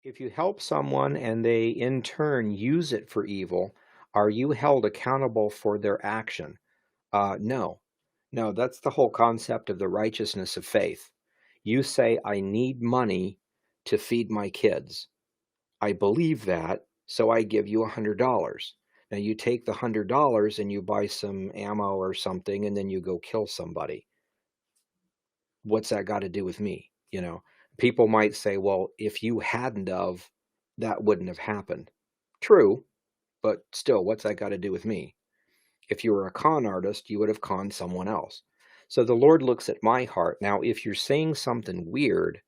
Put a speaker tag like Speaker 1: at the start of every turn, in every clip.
Speaker 1: If you help someone and they in turn use it for evil, are you held accountable for their action? No. No, that's the whole concept of the righteousness of faith. You say, I need money to feed my kids. I believe that, so I give you $100. Now you take the $100 and you buy some ammo or something, and then you go kill somebody. What's that got to do with me? People might say, well, if you hadn't of, that wouldn't have happened. True, but still, what's that got to do with me? If you were a con artist, you would have conned someone else. So the Lord looks at my heart. Now, if you're saying something weird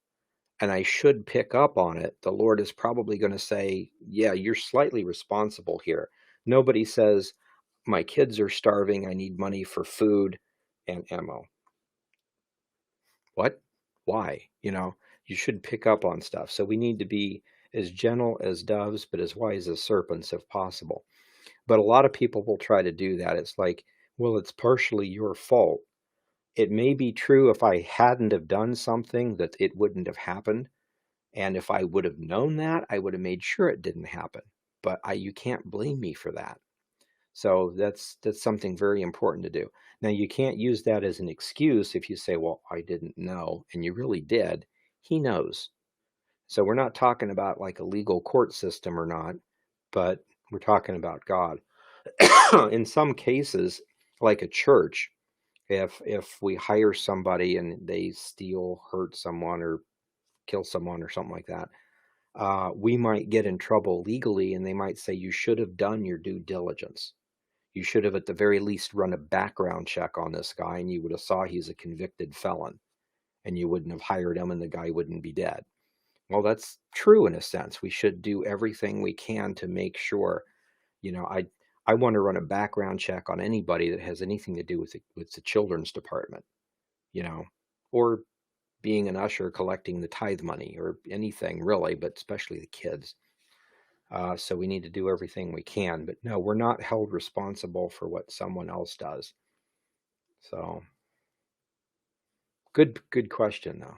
Speaker 1: and I should pick up on it, the Lord is probably going to say, yeah, you're slightly responsible here. Nobody says, my kids are starving, I need money for food and ammo. What? Why? You should pick up on stuff. So we need to be as gentle as doves, but as wise as serpents if possible. But a lot of people will try to do that. It's like, well, it's partially your fault. It may be true if I hadn't have done something that it wouldn't have happened. And if I would have known that, I would have made sure it didn't happen. But you can't blame me for that. So that's something very important to do. Now you can't use that as an excuse if you say, well, I didn't know, and you really did. He knows. So we're not talking about like a legal court system or not, but we're talking about God. In some cases, like a church, if we hire somebody and they steal, hurt someone, or kill someone or something like that, we might get in trouble legally, and they might say you should have done your due diligence. You should have at the very least run a background check on this guy, and you would have saw he's a convicted felon, and you wouldn't have hired him, and the guy wouldn't be dead. Well, that's true in a sense. We should do everything we can to make sure. I want to run a background check on anybody that has anything to do with the children's department, you know, or being an usher collecting the tithe money or anything really, but especially the kids. So we need to do everything we can. But no, we're not held responsible for what someone else does. So good question though.